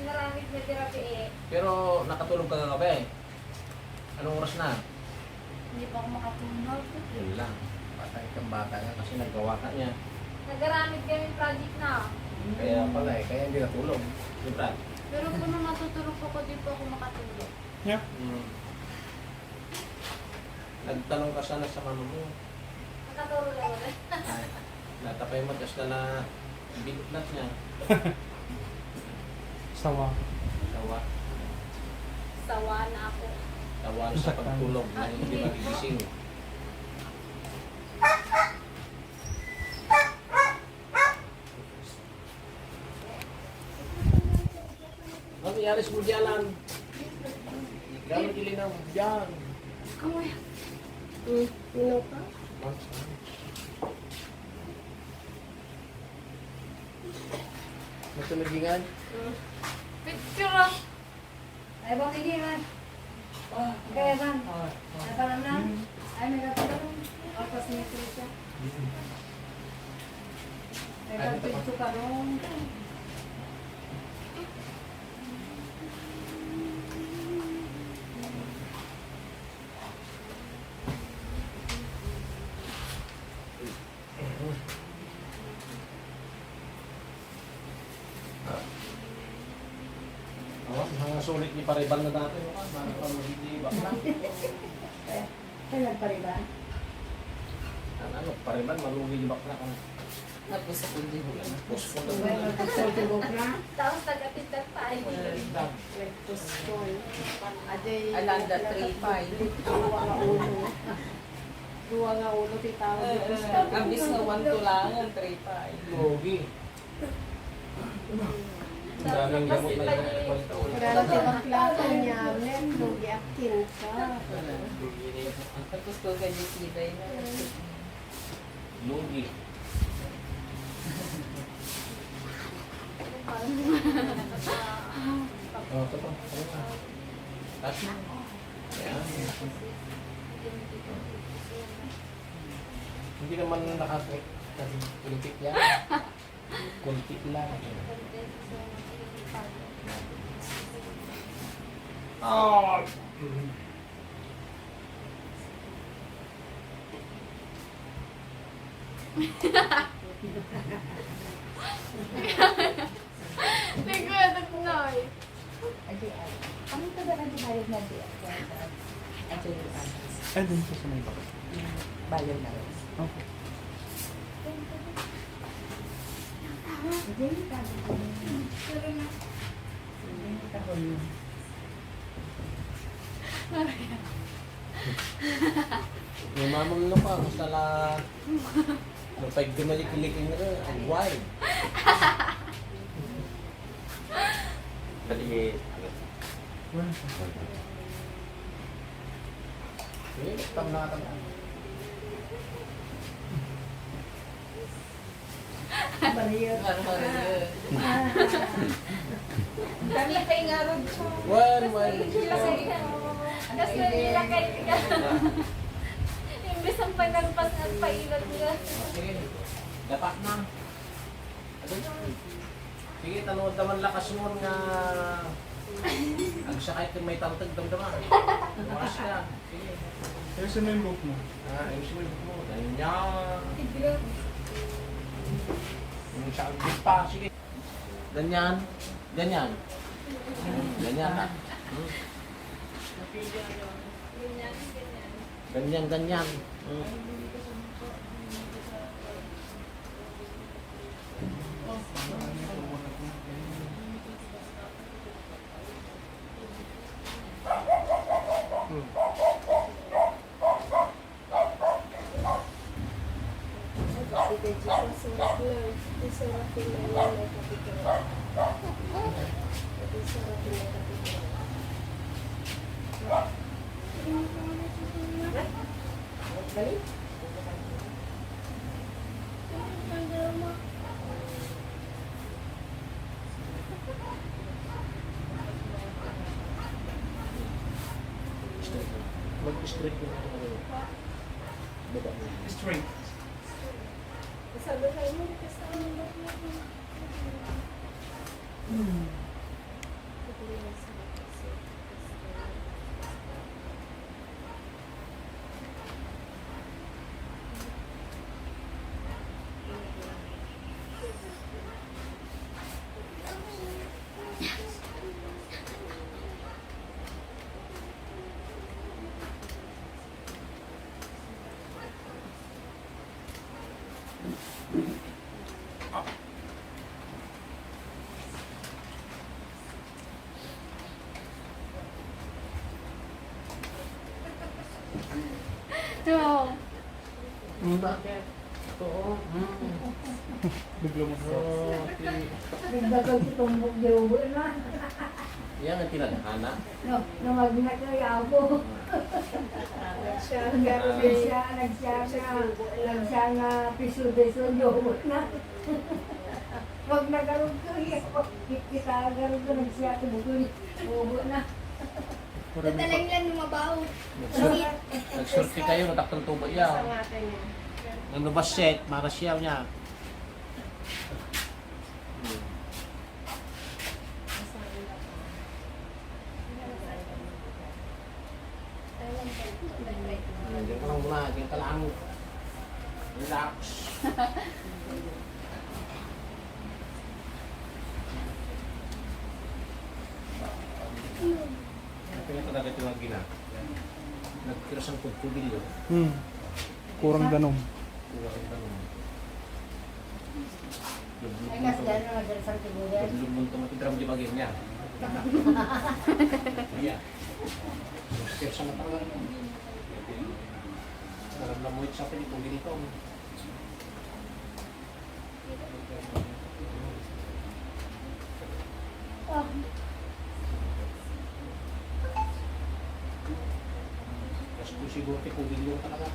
Naramit na therapy eh. Pero nakatulog ka kagabi. Anong oras na? Hindi pa ako makatulog. Yun lang. Patay kang bata niya kasi nagawa ka niya. Nagaramit kami project na. Kaya pala eh, kaya hindi natulog. Di ba? Pero kung na matutulog ako, di pa ako makatulog. Yeah. Nagtanong ka sana sa mama mo. Nakatulog ako na. Ay, natapay mo kasi na binutnat niya. Sawa. Tawa. Sawa na ako. Tawa sa pagtulog na hindi magigising. Ano nangyari sa Budyalan? Gano'n kilinaw dyan. Kamoy. Sino ka? Matulugingan? Picture ah. Ay, bang hindi man. Kaya man. Ay, parang na. Ay, may katulong. Apas niya siya. Ay, katulong ka ron. Mga sulit ni Paribal na dati. Mga pamahili bakla. Ay, nagpariba? Ano, Paribal, malugi ni bakla ka. Tapos sa kundi mo lang. Puspon Ay, magpapagtibok na? Tapos tagapitan tayo. Puspon. Aday. Alanda 3-5. Duwa nga ulo. Duwa nga ulo, titawag yung Ambis na 1 to lang, 3-5. Lugi. Ang daming gamot na Pero si baklata niya, men, lugi akin ka. Tapos ko ganyan sibay na. Lugi. Oh, ito pa. Tapos na. Ayan. Hindi naman nakakit. Kuntit yan. Kuntit lang. Oh! Nagwadak na eh. Ano ka ba ang bayad na di? Ay, dun po sa may baka. Bayad na rin. Okay. Hindi ka. Hindi ka huli. May mamang pa. Basta la... Napag dumalik-ilikin nila. Ang wide. Pati... Tam na tam. Bariyo. Dami kay nga ron siya. One. Kasi nila kay imbes ang panagpas at pailot nila. Sige. Dapat na. Sige, tanood naman lakas mo nga... Ang sakay kung may tawtag damdaman. Bukas na. Sige. Here's the main book mo. Ayusin mo. Ganyan. Yung sa agbit pa. Sige. Ganyan. Ganyan. Ganyan na. Ganyan. Mag-straight yung baba mo. Straight. Sabi kayo mo, kasama mo. So, Bakit? Oo. Bigla mo sa... nagdagal si tumbok diyo na. Yan ang tinadhana. No, namagna ko yapo. Siya, Nagsya nga piso-piso diyo na. Wag nagaroon ko yapo. Kita garoon ko nagsya ko bukod. Ubo na. Dadalang lang lumabaw. Nagsurti kayo, nataktong tubo Sa yan. ngatan niya. Ang lubas set, marasyaw niya. Diyan ka lang muna, diyan ka lang. Relax. Kaya talaga ito ang gina. Nagkiras ang pagkubilyo. Kurang ganom. Ay kasi ano nagdala sa tibulan. Belum buntu mati drum di bagian niya. Iya. Setiap sama tangan. Dalam lamuit sampai di punggi itu. Terus ku siguro ti punggi yung talaga.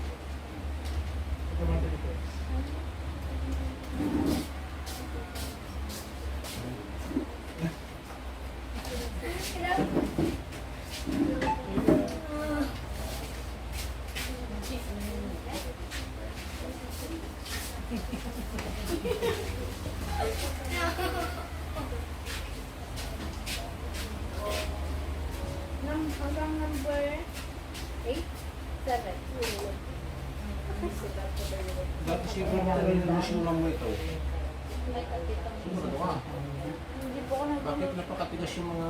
Hanggang number 8, 7. Dati siguro talaga yung lamu itu. May katitang. Siguro doa. Hindi po ako Bakit nag-lotion. napakatigas yung mga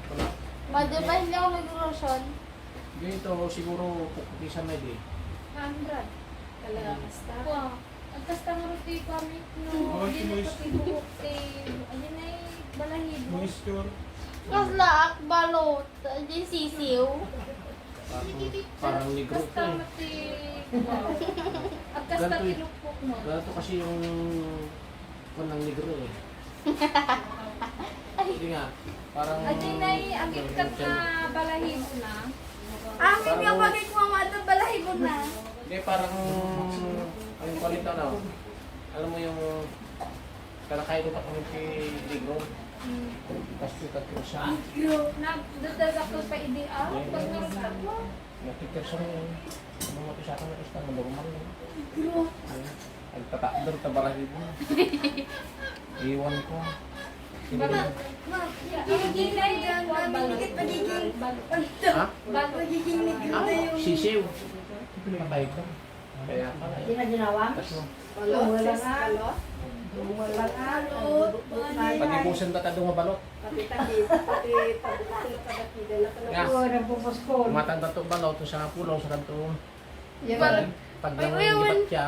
wala. Mother, ba hindi ako nag-lotion? Ganito siguro puputisan na di. 100. Talaga kasta. Wow. Ang kasta nga roti kami. No, Oh, hindi na moist. pati buhok. Ayun na balahibo. Moisture. Kasla, balot. Ayun sisiw. Parang negro Kasta to eh. mati. Wow. Ang kasta Ganito eh. tinupok mo. Ganito kasi yung panang negro eh. Hindi nga, parang... Ayun na agit kat na balahibo na. Parang- yung pagit mo mga balahibo na. Hindi, parang... Ang kulit ano, alam mo yung... Kalakay ko pa kami si negro. Tapos yung tatlo siya. Nagdadag ako pa ideal. Pag naroon ako. Nakikir siya ngayon. Ano mo sa akin na isa, normal lang. Nagtatakdor, tabarahin mo. Iwan ko. Ha? Sisiw. Patay ko. Kaya pala. Hindi na ginawa. Tapos, Balot, Wala sis, nga. balot. Wala ka. pag-ibusan ka tadong mabalot. Pati taki, pati pabukil pagkakida na Nga. pala. Oo, nagpupuskol. Matanda to balot sa pulong sa kanto. Yan. Pag nangigibat siya,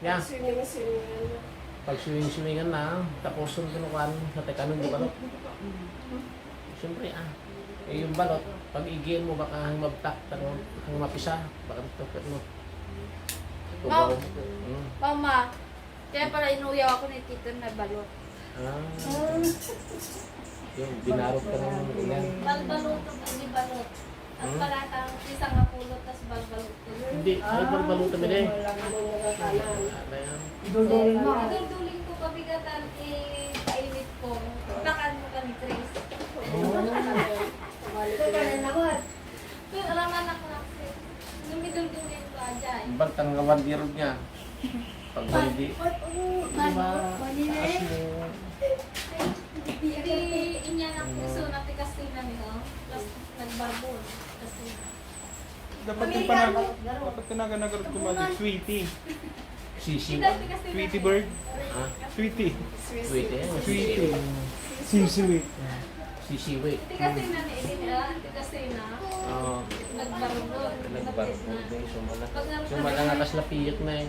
yan. Swimming. Pag swing-swingan na, tapos yung kinukuhan sa tekanon yung balot. Siyempre yung balot, pag igiin mo baka mabtak, kang mapisa, baka tukot mo. Ma'am. Mm. Mama, kaya pala inuyaw ako ni Tito na balot. Yung binarot ka ng ilan. Balbaluto ka di balot. At palatang isang apulot, tas balbalot ko. Hindi, ay balbalot kami din. Iduldurin mo. Idulduling ko kabigatan, kainit ko. Takan mo kami, Trace. Ito ka na naman. Pero alam anak na kasi. Nung idulduling ko dyan. Bantang gawan dirog niya. Pag baldi. Diba? Taas mo. Di inya ng puso na tikastina niyo. Plus nagbarbol. Kasi Dapat tinaganagarot ko ba? Sweetie. Sisiw. Hindi tikastina. Sweetie bird. Ha? Sweetie. Sweet eh. Sweetie. Sisiwi. Sisiwi. Hindi kasi na hindi kasi na. Oo. Nagbarunod. Nagbarkod din. Sumala. Pag naman- Sumala nga kas lapiyot na eh.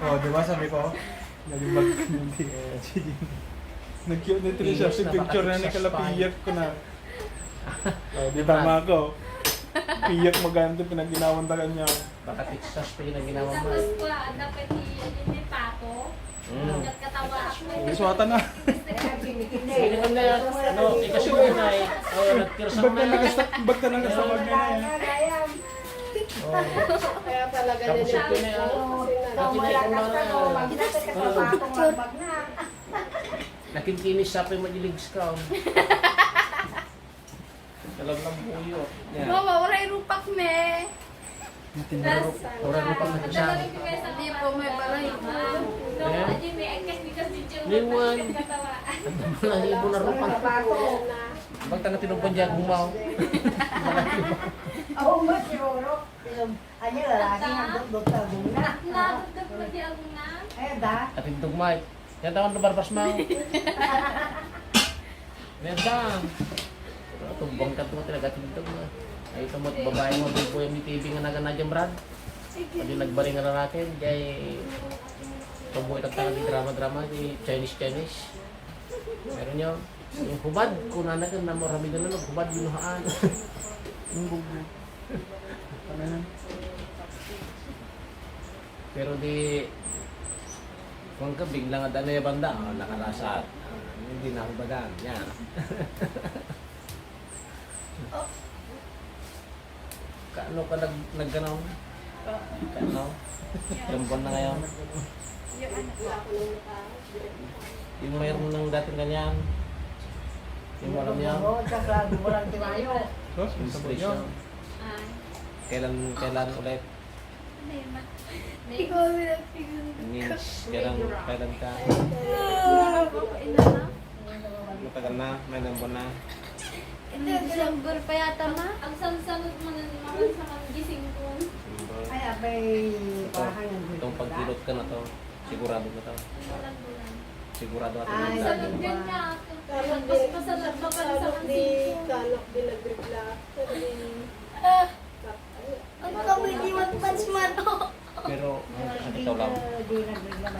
Oh, di ba sabi ko? Nalimbag ka hindi. Nag-cute na tuloy siya. Si picture na ni Kalapiyak ko na. Oh, di tama ako. Piyak maganda pinag-ginawantakan niya. Baka Texas pa yun ang ginawa mo. Tapos ko, dapat yung pato. Hanggat katawa ako. Iswata na. Hindi ko na yan. Ano, kasi ko na eh. Nagkirsa ko Bag na na. bag na nagasabag na yan. Kaya talaga Tapos nila ito na yan. Nakikinis sa akin magiligs ka. Alam ng buyo. Yan. Mama, wala irupak me. Orang lupa na siya. Hindi po may balay. No, Ayan. aja may angkas di kasi jeng. Liwan. Katawa. Ang ibo na rupang. Bag tanga tinumpan dyan gumaw. Nadagdag pa di ang na. At yung tugmay. Yan tawang nabarbas mo. Yan tawang. Tumbang ka ito talaga tintog mo. Ay ito mo't babae mo din po yung TV nga naganadyan Brad. Pag yung nagbaring na natin, kay tumboy tagtanga di drama-drama, di Chinese. Meron nyo, yung hubad, kung nanagan na marami na nun, hubad binuhaan. Yung bugo. Ano yan? Pero di, kung ka biglang at ano yung banda, nakalasat. Hindi na hubadan, yan. Kaano ka nagganon? Kaano? Ilang buwan na ngayon? Yung mayroon ng dating ganyan. Yung alam niya. Oh, Yung sabay station. yun. Kailan ulit? Means, kailan ka? Matagal na, may ilang buwan na. Hindi, December pa yata ma. Ang sansanod mo na naman sa mga gising ko. Itong pagkilot ka na to, sigurado na to. Walang bulan. Sigurado at Ay, hindi Sanod din niya ako. Kanok Tapos din, pasanod pa pala sa kanok mga di, gising ko. kanok di nagrigla. Ang kabidiwag pa si Mato. Pero, ito lang.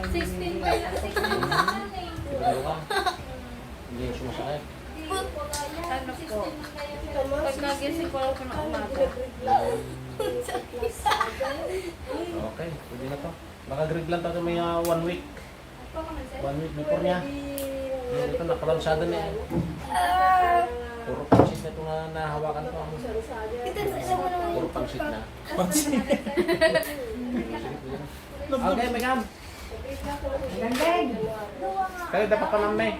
16 pa yun. 16 pa lang eh. Sigurado ka. Hindi yung sumasakit. Ano po? Pagkagising ko lang po na umaga. Okay, pwede na to. Baka grade lang tayo may 1 week. 1 week before niya. Ito, nakalansada na yan. Puro pansit na ito na nahawakan ko. Puro pansit na. Okay, Megan. Kayo dapat pa namin.